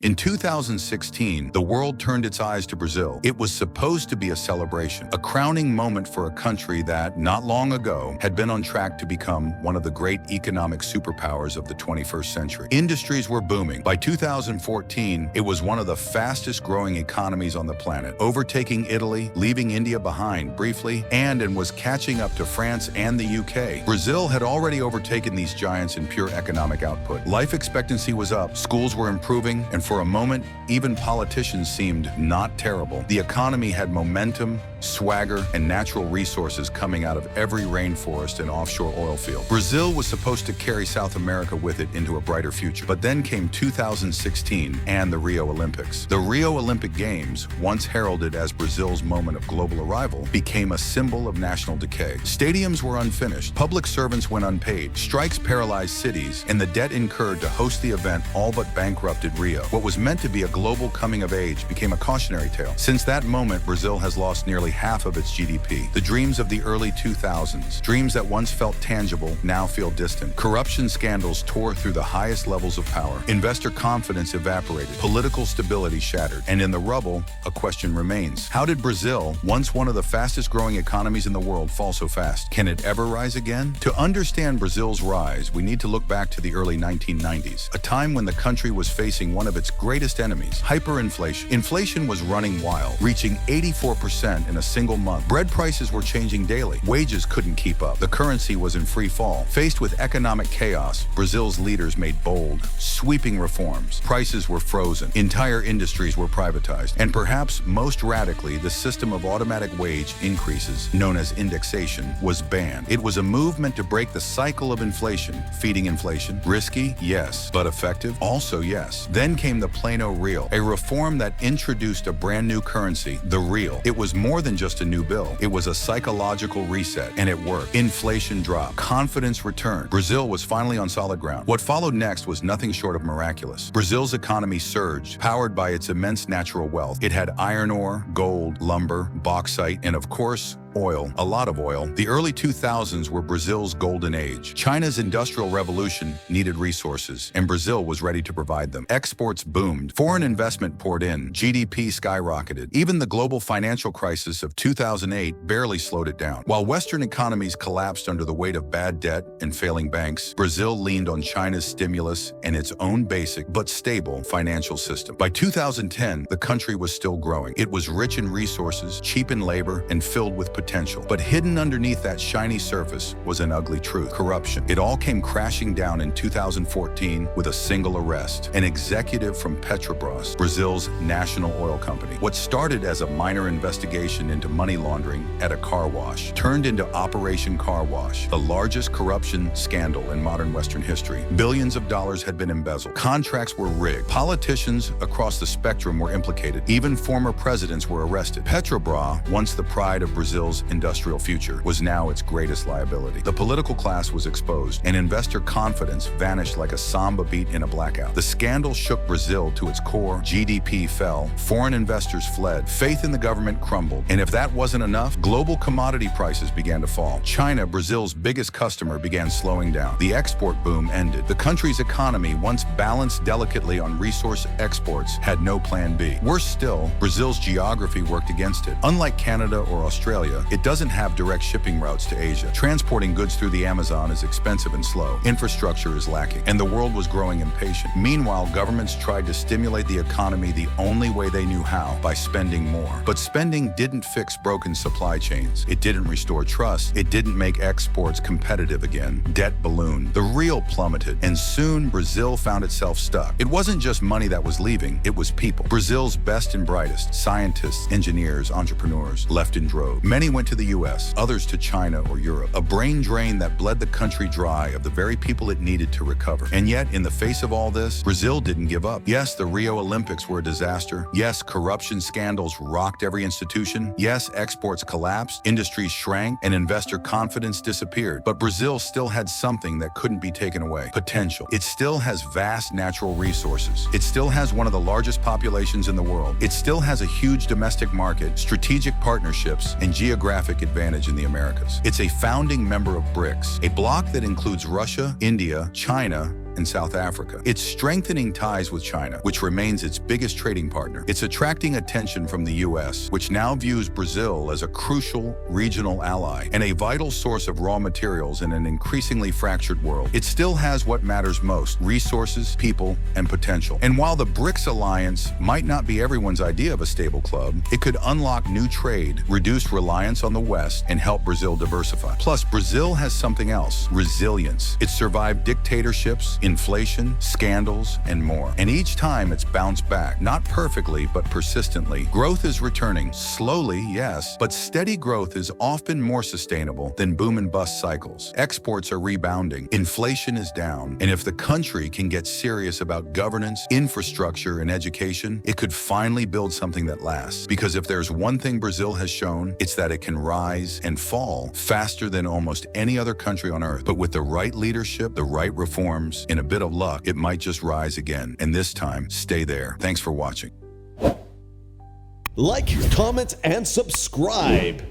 In 2016, the world turned its eyes to Brazil. It was supposed to be a celebration, a crowning moment for a country that, not long ago, had been on track to become one of the great economic superpowers of the 21st century. Industries were booming. By 2014, it was one of the fastest-growing economies on the planet, overtaking Italy, leaving India behind briefly, and was catching up to France and the UK. Brazil had already overtaken these giants in pure economic output. Life expectancy was up, schools were improving, and for a moment, even politicians seemed not terrible. The economy had momentum, swagger, and natural resources coming out of every rainforest and offshore oil field. Brazil was supposed to carry South America with it into a brighter future. But then came 2016 and the Rio Olympics. The Rio Olympic Games, once heralded as Brazil's moment of global arrival, became a symbol of national decay. Stadiums were unfinished, public servants went unpaid, strikes paralyzed cities, and the debt incurred to host the event all but bankrupted Rio. What was meant to be a global coming of age became a cautionary tale. Since that moment, Brazil has lost nearly half of its GDP. The dreams of the early 2000s, dreams that once felt tangible, now feel distant. Corruption scandals tore through the highest levels of power. Investor confidence evaporated. Political stability shattered. And in the rubble, a question remains. How did Brazil, once one of the fastest growing economies in the world, fall so fast? Can it ever rise again? To understand Brazil's rise, we need to look back to the early 1990s, a time when the country was facing one of its greatest enemies, hyperinflation. Inflation was running wild, reaching 84% in a single month. Bread prices were changing daily. Wages couldn't keep up. The currency was in free fall. Faced with economic chaos, Brazil's leaders made bold, sweeping reforms. Prices were frozen. Entire industries were privatized. And perhaps most radically, the system of automatic wage increases, known as indexation, was banned. It was a move meant to break the cycle of inflation. Feeding inflation? Risky? Yes. But effective? Also yes. Then came the Plano Real, a reform that introduced a brand new currency, the real. It was more than just a new bill. It was a psychological reset, and it worked. Inflation dropped. Confidence returned. Brazil was finally on solid ground. What followed next was nothing short of miraculous. Brazil's economy surged, powered by its immense natural wealth. It had iron ore, gold, lumber, bauxite, and of course, oil, a lot of oil. The early 2000s were Brazil's golden age. China's industrial revolution needed resources, and Brazil was ready to provide them. Exports boomed. Foreign investment poured in. GDP skyrocketed. Even the global financial crisis of 2008 barely slowed it down. While Western economies collapsed under the weight of bad debt and failing banks, Brazil leaned on China's stimulus and its own basic but stable financial system. By 2010, the country was still growing. It was rich in resources, cheap in labor, and filled with potential. But hidden underneath that shiny surface was an ugly truth: corruption. It all came crashing down in 2014 with a single arrest, an executive from Petrobras, Brazil's national oil company. What started as a minor investigation into money laundering at a car wash turned into Operation Car Wash, the largest corruption scandal in modern Western history. Billions of dollars had been embezzled. Contracts were rigged. Politicians across the spectrum were implicated. Even former presidents were arrested. Petrobras, once the pride of Brazil's industrial future, was now its greatest liability. The political class was exposed, and investor confidence vanished like a samba beat in a blackout. The scandal shook Brazil to its core. GDP fell, foreign investors fled, faith in the government crumbled, and if that wasn't enough, global commodity prices began to fall. China, Brazil's biggest customer, began slowing down. The export boom ended. The country's economy, once balanced delicately on resource exports, had no plan B. Worse still, Brazil's geography worked against it. Unlike Canada or Australia, it doesn't have direct shipping routes to Asia. Transporting goods through the Amazon is expensive and slow. Infrastructure is lacking, and the world was growing impatient. Meanwhile, governments tried to stimulate the economy the only way they knew how: by spending more. But spending didn't fix broken supply chains. It didn't restore trust. It didn't make exports competitive again. Debt ballooned. The real plummeted, and soon Brazil found itself stuck. It wasn't just money that was leaving, it was people. Brazil's best and brightest, scientists, engineers, entrepreneurs, left in droves. Many went to the US, others to China or Europe. A brain drain that bled the country dry of the very people it needed to recover. And yet, in the face of all this, Brazil didn't give up. Yes, the Rio Olympics were a disaster. Yes, corruption scandals rocked every institution. Yes, exports collapsed, industries shrank, and investor confidence disappeared. But Brazil still had something that couldn't be taken away: potential. It still has vast natural resources. It still has one of the largest populations in the world. It still has a huge domestic market, strategic partnerships, and geographic advantage in the Americas. It's a founding member of BRICS, a bloc that includes Russia, India, China, and South Africa. It's strengthening ties with China, which remains its biggest trading partner. It's attracting attention from the US, which now views Brazil as a crucial regional ally and a vital source of raw materials in an increasingly fractured world. It still has what matters most: resources, people, and potential. And while the BRICS alliance might not be everyone's idea of a stable club, it could unlock new trade, reduce reliance on the West, and help Brazil diversify. Plus, Brazil has something else: resilience. It's survived dictatorships, inflation, scandals, and more. And each time it's bounced back, not perfectly, but persistently. Growth is returning, slowly, yes, but steady growth is often more sustainable than boom and bust cycles. Exports are rebounding, inflation is down, and if the country can get serious about governance, infrastructure, and education, it could finally build something that lasts. Because if there's one thing Brazil has shown, it's that it can rise and fall faster than almost any other country on earth. But with the right leadership, the right reforms, and a bit of luck, it might just rise again. And this time, stay there. Thanks for watching. Like, comment, and subscribe.